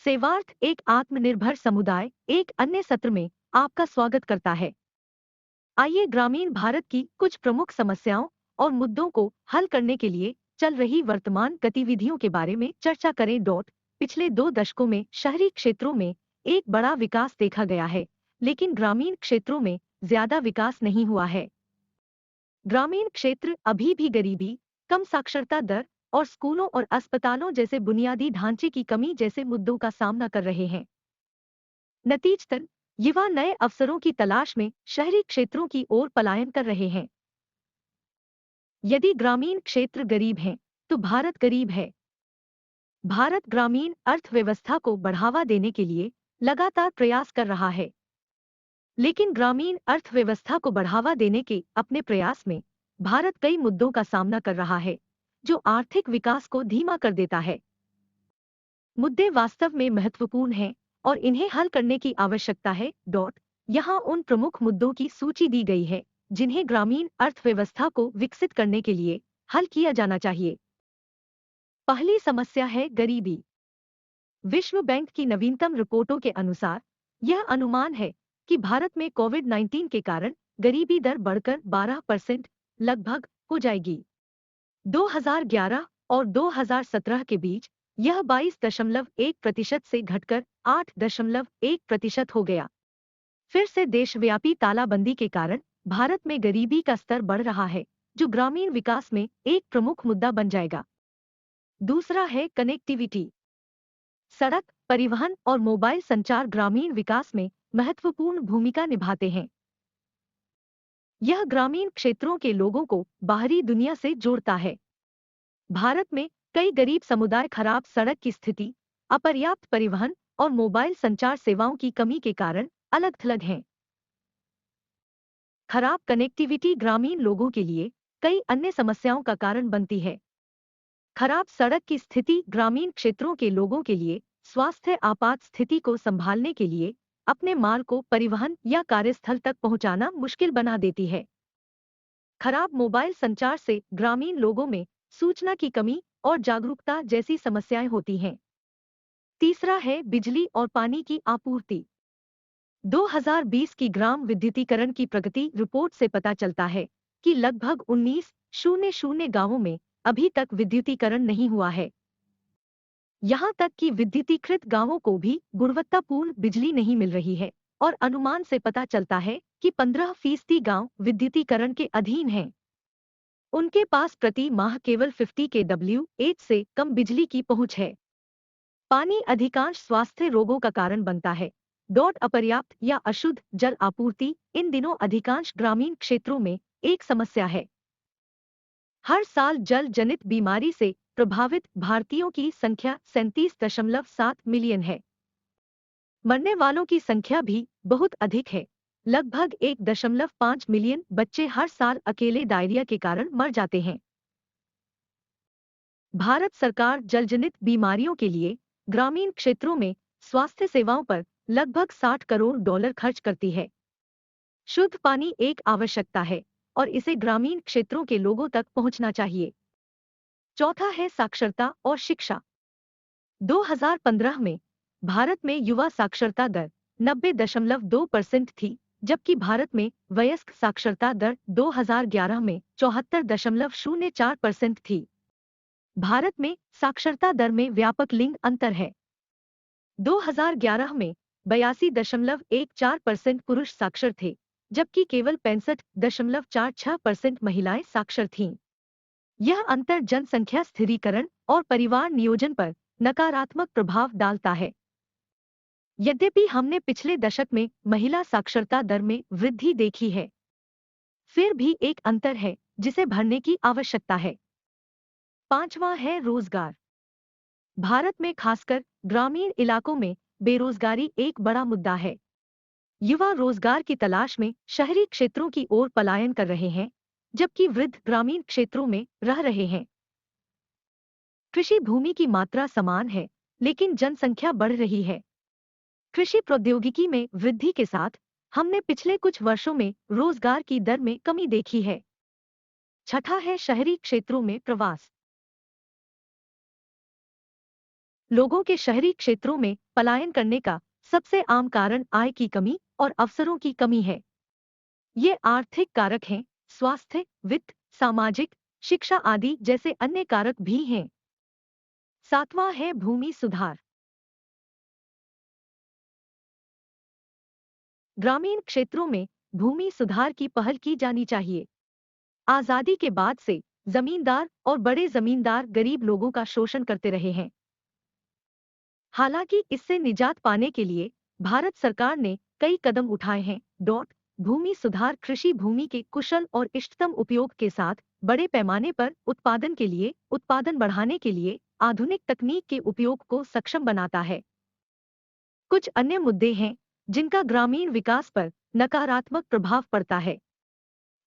सेवार्थ एक आत्मनिर्भर समुदाय एक अन्य सत्र में आपका स्वागत करता है। आइए ग्रामीण भारत की कुछ प्रमुख समस्याओं और मुद्दों को हल करने के लिए चल रही वर्तमान गतिविधियों के बारे में चर्चा करें। पिछले 2 दशकों में शहरी क्षेत्रों में एक बड़ा विकास देखा गया है, लेकिन ग्रामीण क्षेत्रों में ज्यादा विकास नहीं हुआ है। ग्रामीण क्षेत्र अभी भी गरीबी, कम साक्षरता दर और स्कूलों और अस्पतालों जैसे बुनियादी ढांचे की कमी जैसे मुद्दों का सामना कर रहे हैं। नतीजतन युवा नए अवसरों की तलाश में शहरी क्षेत्रों की ओर पलायन कर रहे हैं। यदि ग्रामीण क्षेत्र गरीब हैं, तो भारत गरीब है। भारत ग्रामीण अर्थव्यवस्था को बढ़ावा देने के लिए लगातार प्रयास कर रहा है, लेकिन ग्रामीण अर्थव्यवस्था को बढ़ावा देने के अपने प्रयास में भारत कई मुद्दों का सामना कर रहा है, जो आर्थिक विकास को धीमा कर देता है। मुद्दे वास्तव में महत्वपूर्ण हैं और इन्हें हल करने की आवश्यकता है। यहाँ उन प्रमुख मुद्दों की सूची दी गई है जिन्हें ग्रामीण अर्थव्यवस्था को विकसित करने के लिए हल किया जाना चाहिए। पहली समस्या है गरीबी। विश्व बैंक की नवीनतम रिपोर्टों के अनुसार यह अनुमान है कि भारत में कोविड-19 के कारण गरीबी दर बढ़कर 12% लगभग हो जाएगी। 2011 और 2017 के बीच यह 22.1% से घटकर 8.1% हो गया। फिर से देशव्यापी तालाबंदी के कारण भारत में गरीबी का स्तर बढ़ रहा है, जो ग्रामीण विकास में एक प्रमुख मुद्दा बन जाएगा। दूसरा है कनेक्टिविटी। सड़क, परिवहन और मोबाइल संचार ग्रामीण विकास में महत्वपूर्ण भूमिका निभाते हैं। यह ग्रामीण क्षेत्रों के लोगों को बाहरी दुनिया से जोड़ता है। भारत में कई गरीब समुदाय खराब सड़क की स्थिति, अपर्याप्त परिवहन और मोबाइल संचार सेवाओं की कमी के कारण अलग-थलग हैं। खराब कनेक्टिविटी ग्रामीण लोगों के लिए कई अन्य समस्याओं का कारण बनती है। खराब सड़क की स्थिति ग्रामीण क्षेत्रों के लोगों के लिए स्वास्थ्य आपात स्थिति को संभालने के लिए अपने माल को परिवहन या कार्यस्थल तक पहुंचाना मुश्किल बना देती है। खराब मोबाइल संचार से ग्रामीण लोगों में सूचना की कमी और जागरूकता जैसी समस्याएं होती हैं। तीसरा है बिजली और पानी की आपूर्ति। 2020 की ग्राम विद्युतीकरण की प्रगति रिपोर्ट से पता चलता है कि लगभग 19,000 गांवों में अभी तक विद्युतीकरण नहीं हुआ है। यहाँ तक कि विद्युतीकृत गांवों को भी गुणवत्तापूर्ण बिजली नहीं मिल रही है और अनुमान से पता चलता है कि 15% गांव विद्युतीकरण के अधीन हैं। उनके पास प्रति माह केवल 50 kWh से कम बिजली की पहुंच है। पानी अधिकांश स्वास्थ्य रोगों का कारण बनता है। अपर्याप्त या अशुद्ध जल आपूर्ति इन दिनों अधिकांश ग्रामीण क्षेत्रों में एक समस्या है। हर साल जल जनित बीमारी से प्रभावित भारतीयों की संख्या 37.7 मिलियन है। मरने वालों की संख्या भी बहुत अधिक है। लगभग 1.5 मिलियन बच्चे हर साल अकेले डायरिया के कारण मर जाते हैं। भारत सरकार जलजनित बीमारियों के लिए ग्रामीण क्षेत्रों में स्वास्थ्य सेवाओं पर लगभग $60 करोड़ खर्च करती है। शुद्ध पानी एक आवश्यकता है और इसे ग्रामीण क्षेत्रों के लोगों तक पहुंचना चाहिए। चौथा है साक्षरता और शिक्षा। 2015 में भारत में युवा साक्षरता दर 90.2% थी, जबकि भारत में वयस्क साक्षरता दर 2011 में 74.04% थी। भारत में साक्षरता दर में व्यापक लिंग अंतर है। 2011 में 82.14% पुरुष साक्षर थे, जबकि केवल 65.46% महिलाएं साक्षर थीं। यह अंतर जनसंख्या स्थिरीकरण और परिवार नियोजन पर नकारात्मक प्रभाव डालता है। यद्यपि हमने पिछले दशक में महिला साक्षरता दर में वृद्धि देखी है, फिर भी एक अंतर है जिसे भरने की आवश्यकता है। पांचवा है रोजगार। भारत में खासकर ग्रामीण इलाकों में बेरोजगारी एक बड़ा मुद्दा है। युवा रोजगार की तलाश में शहरी क्षेत्रों की ओर पलायन कर रहे हैं, जबकि वृद्ध ग्रामीण क्षेत्रों में रह रहे हैं। कृषि भूमि की मात्रा समान है, लेकिन जनसंख्या बढ़ रही है। कृषि प्रौद्योगिकी में वृद्धि के साथ हमने पिछले कुछ वर्षों में रोजगार की दर में कमी देखी है। छठा है शहरी क्षेत्रों में प्रवास। लोगों के शहरी क्षेत्रों में पलायन करने का सबसे आम कारण आय की कमी और अवसरों की कमी है। ये आर्थिक कारक हैं, स्वास्थ्य, वित्त, सामाजिक, शिक्षा आदि जैसे अन्य कारक भी हैं। सातवां है भूमि सुधार। ग्रामीण क्षेत्रों में भूमि सुधार की पहल की जानी चाहिए। आजादी के बाद से जमींदार और बड़े जमींदार गरीब लोगों का शोषण करते रहे हैं। हालांकि इससे निजात पाने के लिए भारत सरकार ने कई कदम उठाए हैं। भूमि सुधार कृषि भूमि के कुशल और इष्टतम उपयोग के साथ बड़े पैमाने पर उत्पादन बढ़ाने के लिए आधुनिक तकनीक के उपयोग को सक्षम बनाता है। कुछ अन्य मुद्दे हैं जिनका ग्रामीण विकास पर नकारात्मक प्रभाव पड़ता है।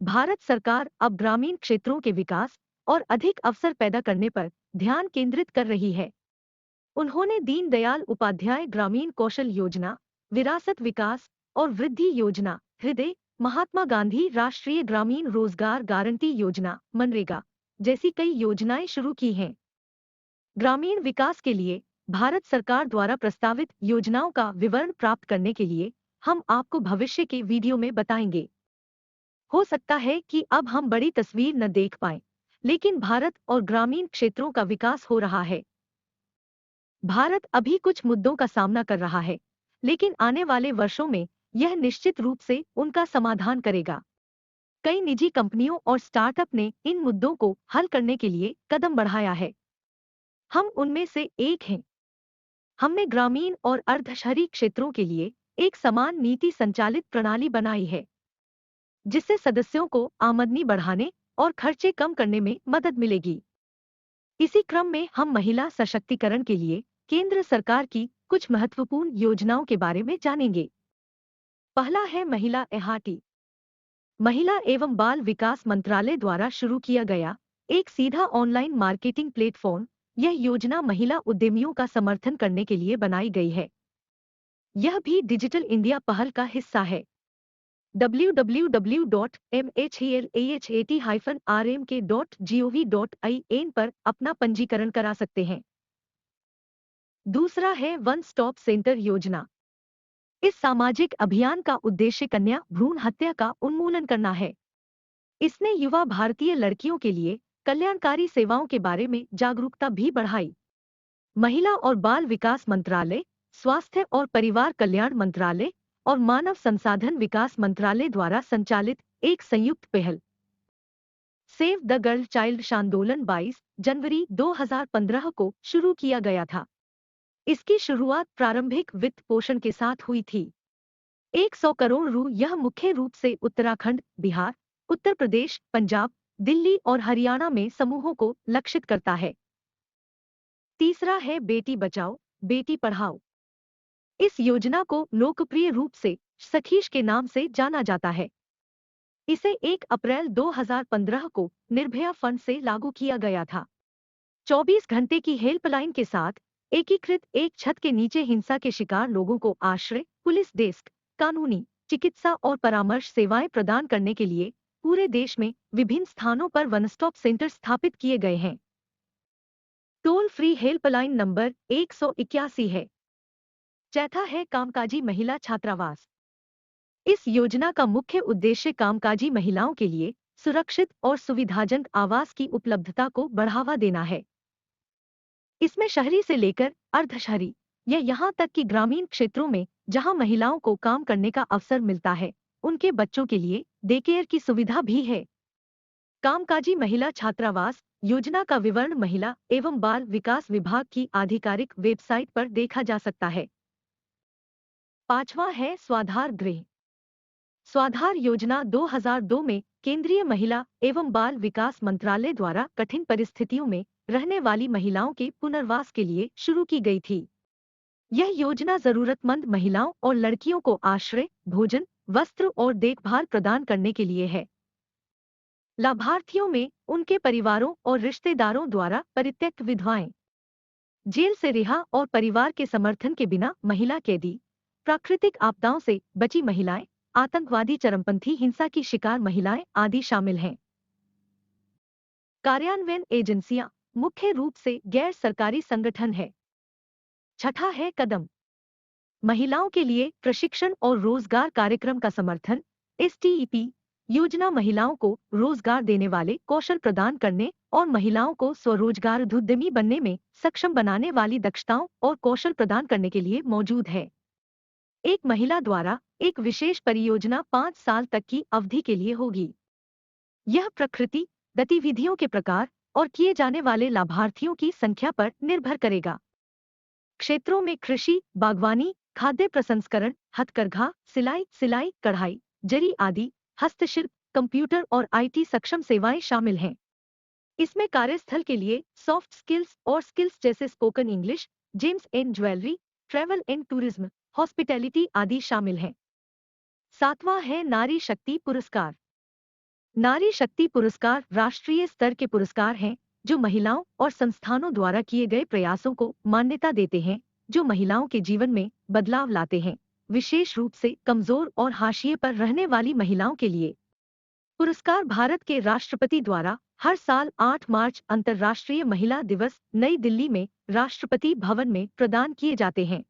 भारत सरकार अब ग्रामीण क्षेत्रों के विकास और अधिक अवसर पैदा करने पर ध्यान केंद्रित कर रही है। उन्होंने दीनदयाल उपाध्याय ग्रामीण कौशल योजना, विरासत विकास और वृद्धि योजना, हृदय, महात्मा गांधी राष्ट्रीय ग्रामीण रोजगार गारंटी योजना, मनरेगा जैसी कई योजनाएं शुरू की हैं। ग्रामीण विकास के लिए भारत सरकार द्वारा प्रस्तावित योजनाओं का विवरण प्राप्त करने के लिए हम आपको भविष्य के वीडियो में बताएंगे। हो सकता है कि अब हम बड़ी तस्वीर न देख पाएं, लेकिन भारत और ग्रामीण क्षेत्रों का विकास हो रहा है। भारत अभी कुछ मुद्दों का सामना कर रहा है, लेकिन आने वाले वर्षों में यह निश्चित रूप से उनका समाधान करेगा। कई निजी कंपनियों और स्टार्टअप ने इन मुद्दों को हल करने के लिए कदम बढ़ाया है। हम उनमें से एक हैं। हमने ग्रामीण और अर्धशहरी क्षेत्रों के लिए एक समान नीति संचालित प्रणाली बनाई है, जिससे सदस्यों को आमदनी बढ़ाने और खर्चे कम करने में मदद मिलेगी। इसी क्रम में हम महिला सशक्तिकरण के लिए केंद्र सरकार की कुछ महत्वपूर्ण योजनाओं के बारे में जानेंगे। पहला है महिला एहाटी। महिला एवं बाल विकास मंत्रालय द्वारा शुरू किया गया एक सीधा ऑनलाइन मार्केटिंग प्लेटफॉर्म। यह योजना महिला उद्यमियों का समर्थन करने के लिए बनाई गई है। यह भी डिजिटल इंडिया पहल का हिस्सा है। www.mhelat-rmk.gov.in पर अपना पंजीकरण करा सकते हैं। दूसरा है वन स्टॉप सेंटर योजना। इस सामाजिक अभियान का उद्देश्य कन्या भ्रूण हत्या का उन्मूलन करना है। इसने युवा भारतीय लड़कियों के लिए कल्याणकारी सेवाओं के बारे में जागरूकता भी बढ़ाई। महिला और बाल विकास मंत्रालय, स्वास्थ्य और परिवार कल्याण मंत्रालय और मानव संसाधन विकास मंत्रालय द्वारा संचालित एक संयुक्त पहल सेव द गर्ल चाइल्ड आंदोलन 22 जनवरी 2015 को शुरू किया गया था। इसकी शुरुआत प्रारंभिक वित्त पोषण के साथ हुई थी। 100 करोड़ रु। यह मुख्य रूप से उत्तराखंड, बिहार, उत्तर प्रदेश, पंजाब, दिल्ली और हरियाणा में समूहों को लक्षित करता है। तीसरा है बेटी बचाओ, बेटी पढ़ाओ। इस योजना को लोकप्रिय रूप से सखीश के नाम से जाना जाता है। इसे 1 अप्रैल 2015 को निर्भया फंड से लागू किया गया था। 24 घंटे की हेल्पलाइन के साथ एकीकृत एक छत के नीचे हिंसा के शिकार लोगों को आश्रय, पुलिस डेस्क, कानूनी, चिकित्सा और परामर्श सेवाएं प्रदान करने के लिए पूरे देश में विभिन्न स्थानों पर वन स्टॉप सेंटर स्थापित किए गए हैं। टोल फ्री हेल्पलाइन नंबर 181 है। चौथा है कामकाजी महिला छात्रावास। इस योजना का मुख्य उद्देश्य कामकाजी महिलाओं के लिए सुरक्षित और सुविधाजनक आवास की उपलब्धता को बढ़ावा देना है। इसमें शहरी से लेकर अर्धशहरी या यहाँ तक कि ग्रामीण क्षेत्रों में जहाँ महिलाओं को काम करने का अवसर मिलता है, उनके बच्चों के लिए डे केयर की सुविधा भी है। कामकाजी महिला छात्रावास योजना का विवरण महिला एवं बाल विकास विभाग की आधिकारिक वेबसाइट पर देखा जा सकता है। पांचवा है स्वाधार गृह। स्वाधार योजना 2002 में केंद्रीय महिला एवं बाल विकास मंत्रालय द्वारा कठिन परिस्थितियों में रहने वाली महिलाओं के पुनर्वास के लिए शुरू की गई थी। यह योजना जरूरतमंद महिलाओं और लड़कियों को आश्रय, भोजन, वस्त्र और देखभाल प्रदान करने के लिए है। लाभार्थियों में उनके परिवारों और रिश्तेदारों द्वारा परित्यक्त विधवाएं, जेल से रिहा और परिवार के समर्थन के बिना महिला कैदी, प्राकृतिक आपदाओं से बची महिलाएं, आतंकवादी चरमपंथी हिंसा की शिकार महिलाएं आदि शामिल हैं। कार्यान्वयन एजेंसियां मुख्य रूप से गैर सरकारी संगठन है। छठा है कदम, महिलाओं के लिए प्रशिक्षण और रोजगार कार्यक्रम का समर्थन। STEP योजना महिलाओं को रोजगार देने वाले कौशल प्रदान करने और महिलाओं को स्वरोजगार उद्यमी बनने में सक्षम बनाने वाली दक्षताओं और कौशल प्रदान करने के लिए मौजूद है। एक महिला द्वारा एक विशेष परियोजना 5 साल तक की अवधि के लिए होगी। यह प्रकृति, गतिविधियों के प्रकार और किए जाने वाले लाभार्थियों की संख्या पर निर्भर करेगा। क्षेत्रों में कृषि, बागवानी, खाद्य प्रसंस्करण, हथकरघा, सिलाई, कढ़ाई, जरी आदि, हस्तशिल्प, कंप्यूटर और IT सक्षम सेवाएं शामिल हैं। इसमें कार्यस्थल के लिए सॉफ्ट स्किल्स और स्किल्स जैसे spoken English, James and jewellery, travel and tourism, hospitality आदि शामिल हैं। सातवां है नारी शक्ति पुरस्कार। नारी शक्ति पुरस्कार राष्ट्रीय स्तर के पुरस्कार हैं जो महिलाओं और संस्थानों द्वारा किए गए प्रयासों को मान्यता देते हैं जो महिलाओं के जीवन में बदलाव लाते हैं, विशेष रूप से कमजोर और हाशिए पर रहने वाली महिलाओं के लिए। पुरस्कार भारत के राष्ट्रपति द्वारा हर साल 8 मार्च अंतर्राष्ट्रीय महिला दिवस नई दिल्ली में राष्ट्रपति भवन में प्रदान किए जाते हैं।